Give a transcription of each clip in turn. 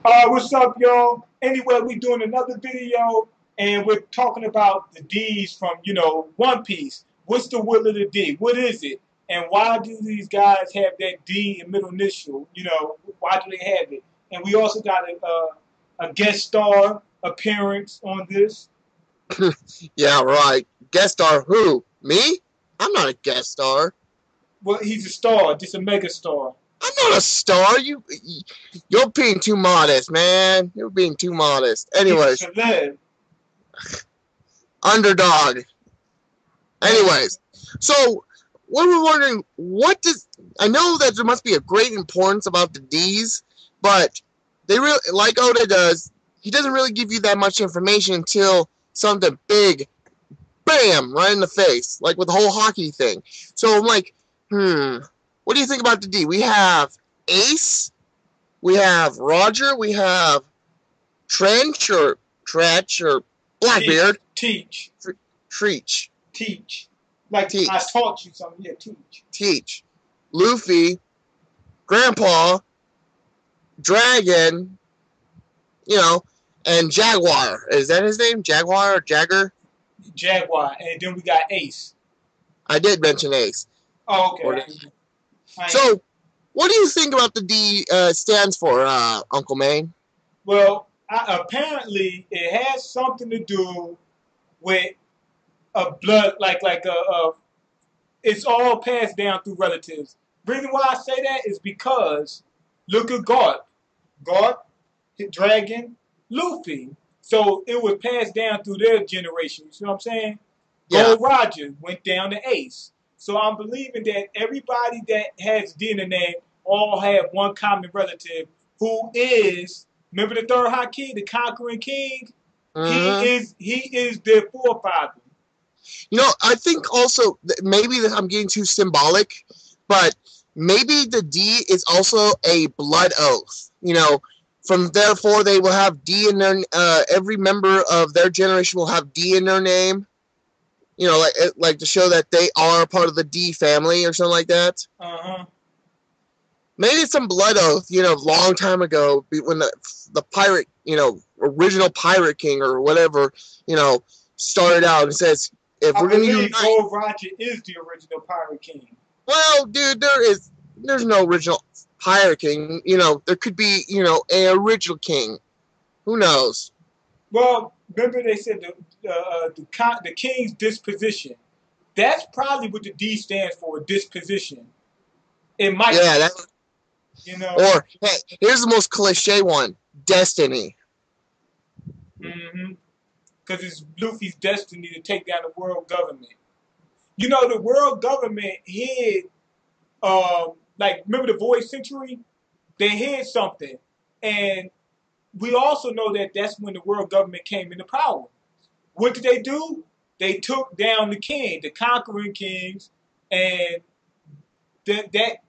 What's up, y'all? Anyway, we're doing another video, and we're talking about the D's from, One Piece. What's the will of the D? What is it? And why do these guys have that D in middle initial? Why do they have it? And we also got a guest star appearance on this. Yeah, right. Guest star who? Me? I'm not a guest star. Well, he's a star, just a mega star. I'm not a star. You're being too modest, man. You're being too modest. Anyways, He's a celeb. underdog. Anyways, so what we're wondering, I know that there must be a great importance about the D's, but they really, like Oda does, he doesn't really give you that much information until something big, bam, right in the face, like with the whole hockey thing. So I'm like, what do you think about the D? We have Ace, we have Roger, we have Trench or Blackbeard. Teach. Treach. Teach. Like Teach. I taught you something. Yeah, teach. Teach. Luffy, Grandpa, Dragon, and Jaguar. Is that his name? Jaguar or Jagger? Jaguar. And then we got Ace. I did mention Ace. Oh, okay. So, what do you think about the D stands for, Uncle Maine? Well, apparently it has something to do with a blood, it's all passed down through relatives. Reason why I say that is because look at God, Dragon, Luffy. So it was passed down through their generation. You see what I'm saying? Yeah. Gold Roger went down to Ace. So I'm believing that everybody that has D in the name all have one common relative who is, remember the third Haki, the Conquering King? Mm-hmm. He is their forefather. I think also maybe I'm getting too symbolic, but maybe the D is also a blood oath. From therefore they will have D in their. Every member of their generation will have D in their name. Like to show that they are part of the D family or something like that. Maybe it's some blood oath. Long time ago when the pirate, original pirate king or whatever, started out and says. If we're going to unite, Gold Roger is the original Pirate King. Well, dude, there's no original Pirate King. There could be, a original king. Who knows? Well, remember they said the king's disposition. That's probably what the D stands for, disposition. It might. Yeah, Or hey, here's the most cliche one: destiny. Mm-hmm. Because it's Luffy's destiny to take down the world government. The world government hid, remember the Void Century? They hid something. And we also know that that's when the world government came into power. What did they do? They took down the king, the conquering kings, and that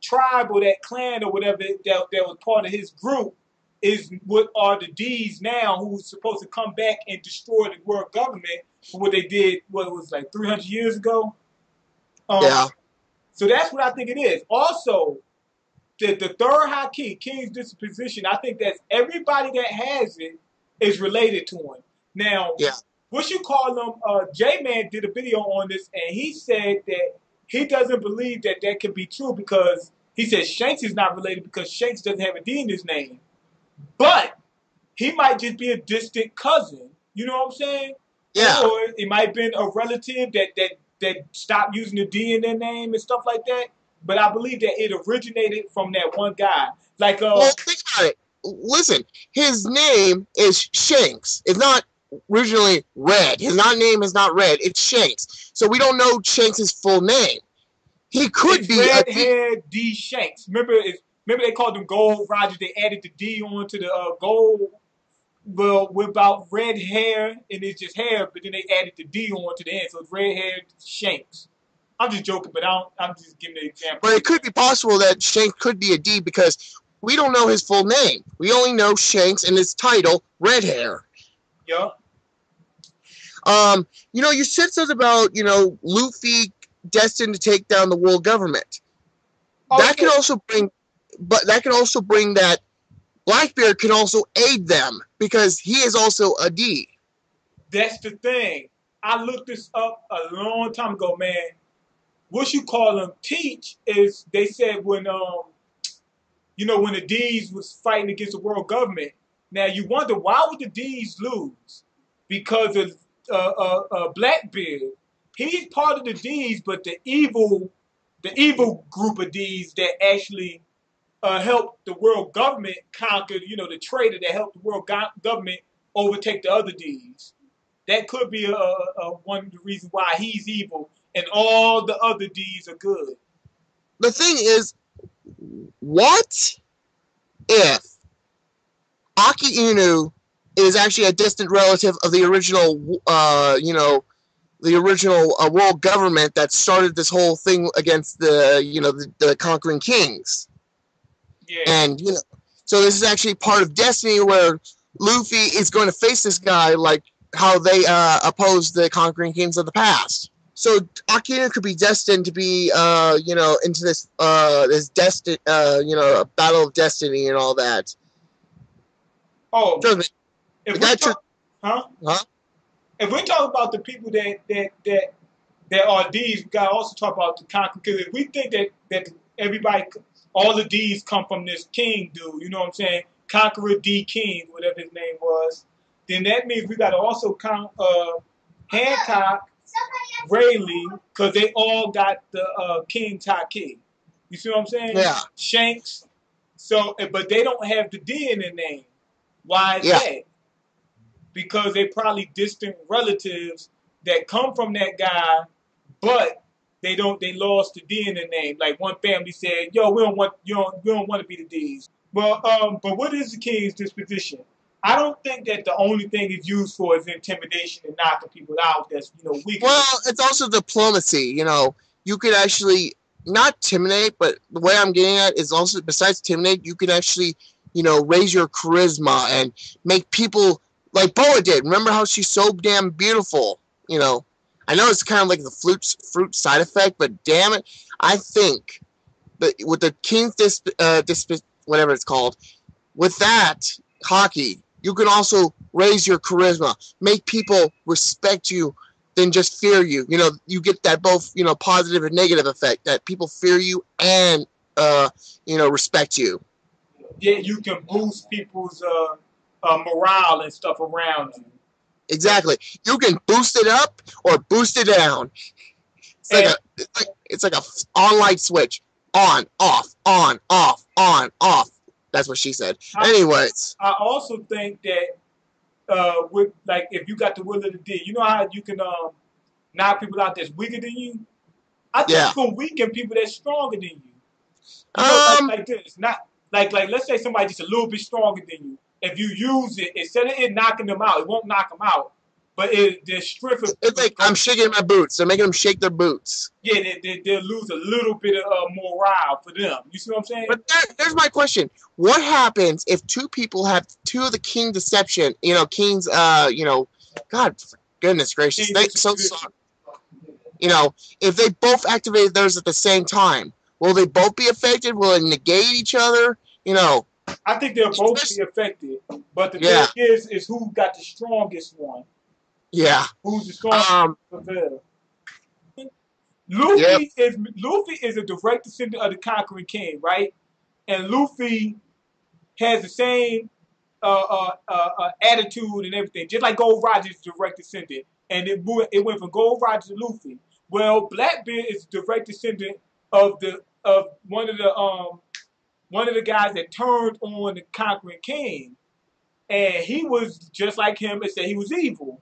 tribe or that clan or whatever that was part of his group is what are the D's now who's supposed to come back and destroy the world government for what they did, what it was like 300 years ago? Yeah. So that's what I think it is. Also, the third Haki, King's disposition, I think that everybody that has it is related to him. Now, what you call them, J-Man did a video on this, and he said that he doesn't believe that that could be true because he said Shanks is not related because Shanks doesn't have a D in his name. But he might just be a distant cousin. You know what I'm saying? Yeah. Or it might have been a relative that stopped using the D in their name and stuff like that. But I believe that it originated from that one guy. Well, think about it. Listen, his name is Shanks. It's not originally Red. His name is not Red. It's Shanks. So we don't know Shanks' full name. He could be red hair D Shanks. Remember they called him Gold Roger. They added the D on to the gold. Well, without red hair, and it's just hair, but then they added the D on to the end, so it's red hair Shanks. I'm just joking, but I'm just giving an example. But it could be possible that Shanks could be a D because we don't know his full name. We only know Shanks and his title, Red Hair. Yeah. You said something about, Luffy destined to take down the world government. That could also bring that Blackbeard can also aid them because he is also a D. That's the thing. I looked this up a long time ago, man. What you call them teach is they said when when the D's was fighting against the world government. Now you wonder why would the D's lose? Because of Blackbeard. He's part of the D's, but the evil group of D's that actually helped the world government conquer, the traitor that helped the world government overtake the other D's. That could be one of the reasons why he's evil and all the other D's are good. The thing is, what if Aki Inu is actually a distant relative of the original, world government that started this whole thing against the conquering kings? Yeah. And, so this is actually part of destiny where Luffy is going to face this guy like how they opposed the conquering kings of the past. So Aki Inu could be destined to be, into this battle of destiny and all that. Oh, Trust me. Huh? If we talk about the people that are D's, we gotta also talk about the conqueror. Because if we think that everybody, all the D's come from this king dude, you know what I'm saying? Conqueror D King, whatever his name was, then that means we gotta also count Hancock, Rayleigh, because they all got the King Taki. You see what I'm saying? Yeah. Shanks. So, but they don't have the D in their name. Why is that? Because they probably distant relatives that come from that guy, but they lost the D in their name. Like one family said, "Yo, we don't want to be the D's." Well, but what is the king's disposition? I don't think that the only thing it's used for is intimidation and knocking people out. That's weak. Well, it's also diplomacy. You could actually not intimidate, but the way I'm getting at is also besides intimidate, you could actually raise your charisma and make people like Boa did. Remember how she's so damn beautiful? I know it's kind of like the fruit side effect, but damn it, I think that with the king's whatever it's called, with that hockey, you can also raise your charisma, make people respect you than just fear you. You get that both positive and negative effect that people fear you and respect you. Yeah, you can boost people's morale and stuff around you. Exactly. You can boost it up or boost it down. It's like a on-light switch. On, off, on, off, on, off. That's what she said. Anyways. I also think that with if you got the will of the D, you know how you can knock people out that's weaker than you? I think you can weaken people that's stronger than you. Like this. Not let's say somebody just a little bit stronger than you. If you use it, instead of it knocking them out, it won't knock them out. But the strength of it's like I'm shaking my boots. They're making them shake their boots. Yeah, they'll lose a little bit of morale for them. You see what I'm saying? But there's my question. What happens if two people have two of the king deception, king's, God, goodness gracious. So sorry. If they both activated theirs at the same time, will they both be affected? Will it negate each other? I think they'll both be affected. But the thing is who got the strongest one. Yeah. Who's the strongest prevail. Luffy is a direct descendant of the conquering king, right? And Luffy has the same attitude and everything, just like Gold Roger is a direct descendant. And it went from Gold Roger to Luffy. Well, Blackbeard is a direct descendant of one of the guys that turned on the conquering king, and he was just like him and said he was evil.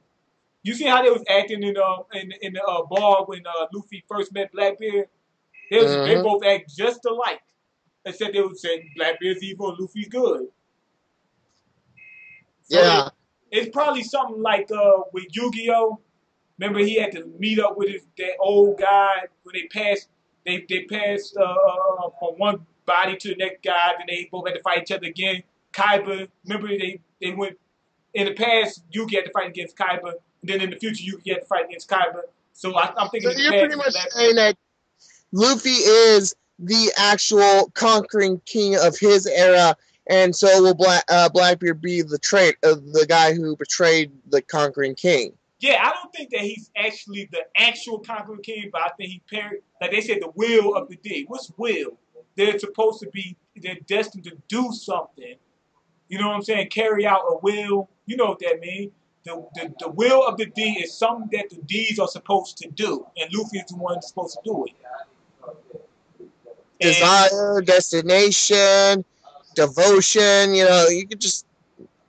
You see how they was acting in the bar when Luffy first met Blackbeard? They both act just alike, except they would say Blackbeard's evil and Luffy's good. So it's probably something like with Yu-Gi-Oh! Remember he had to meet up with that old guy when they passed. They passed from one body to the next guy, then they both had to fight each other again. Kaiba, remember they went in the past. Yugi had to fight against Kaiba, and then in the future Yugi had to fight against Kaiba. So I'm thinking. So you're pretty much saying that Luffy is the actual conquering king of his era, and so will Blackbeard be the guy who betrayed the Conquering King. Yeah, I don't think that he's actually the actual Conquering King, but I think he like they said, the will of the D. What's will? They're supposed to be, they're destined to do something. You know what I'm saying? Carry out a will. You know what that means. The will of the D is something that the D's are supposed to do, and Luffy is the one that's supposed to do it. Desire, destination, devotion. You know, you could just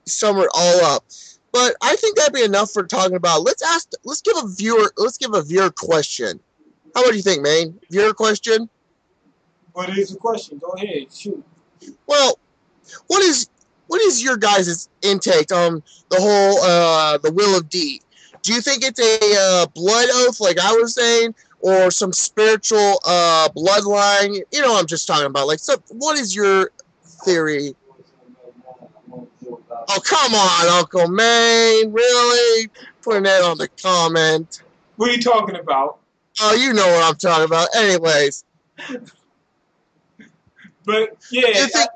sum it all up. But I think that'd be enough for talking about. Let's give a viewer question. How about you think, Maine? Viewer question? What is the question? Go ahead, shoot. Well, what is your guys' intake on the whole the will of D? Do you think it's a blood oath, like I was saying, or some spiritual bloodline? You know what I'm just talking about. Like, what is your theory? Oh, come on, Uncle Maine. Really? Putting that on the comment. What are you talking about? Oh, you know what I'm talking about. Anyways. But, yeah. You think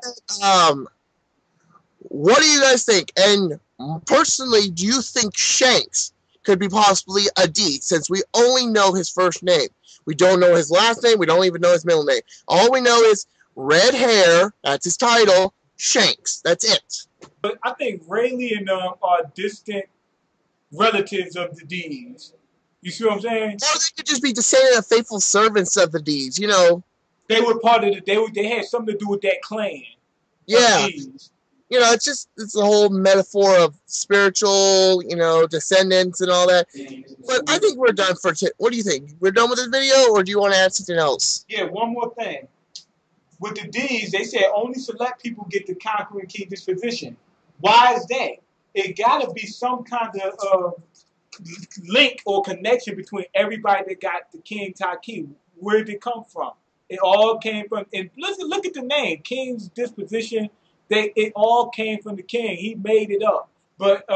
what do you guys think? And personally, do you think Shanks could be possibly a D, since we only know his first name? We don't know his last name. We don't even know his middle name. All we know is red hair. That's his title. Shanks. That's it. But I think Rayleigh and them are distant relatives of the D's. You see what I'm saying? Or they could just be descendant of faithful servants of the D's, you know. They were part of they had something to do with that clan. Yeah. You know, it's a whole metaphor of spiritual, you know, descendants and all that. But I think we're done for today. What do you think? We're done with this video, or do you want to add something else? Yeah, one more thing. With the D's, they said only select people get the Conquering King disposition. Why is that? It got to be some kind of link or connection between everybody that got the King Taki. Where did it come from? It all came from, and look at the name, King's disposition. It all came from the king. He made it up. But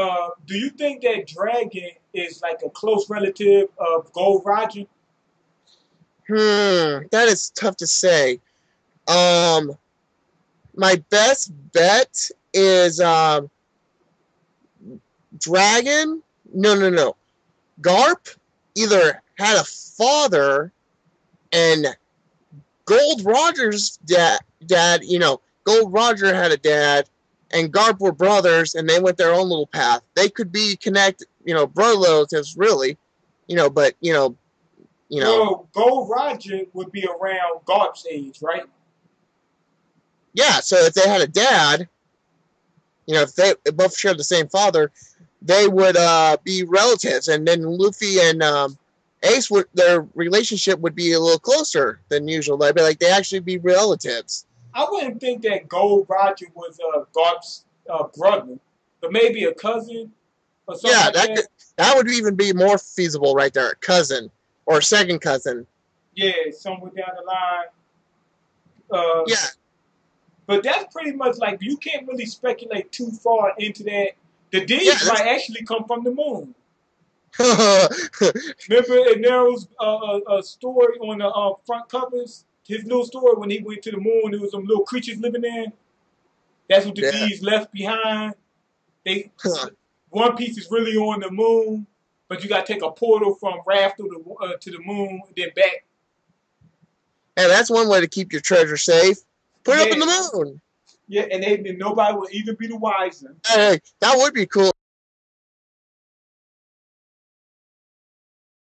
do you think that Dragon is like a close relative of Gold Roger? That is tough to say. My best bet is Dragon. No. Garp either had a father, and Gold Roger's dad, you know, Gold Roger had a dad, and Garp were brothers, and they went their own little path. They could be connected, you know, brother relatives, really, you know, but, you know. Well, Gold Roger would be around Garp's age, right? Yeah, so if they had a dad, you know, if they both shared the same father, they would be relatives, and then Luffy and Ace, their relationship would be a little closer than usual. They'd be like, they actually be relatives. I wouldn't think that Gold Roger was Garp's brother, but maybe a cousin or something. Yeah, like that would even be more feasible right there. A cousin or a second cousin. Yeah, somewhere down the line. Yeah. But that's pretty much like, you can't really speculate too far into that. The D's might actually come from the moon. Remember, and there was a story on the front covers, his little story when he went to the moon, there was some little creatures living there. That's what the D's left behind. One Piece is really on the moon, but you got to take a portal from Raft to the moon, and then back. And that's one way to keep your treasure safe. Put it up in the moon. Yeah, and nobody will even be the wiser. Hey, that would be cool.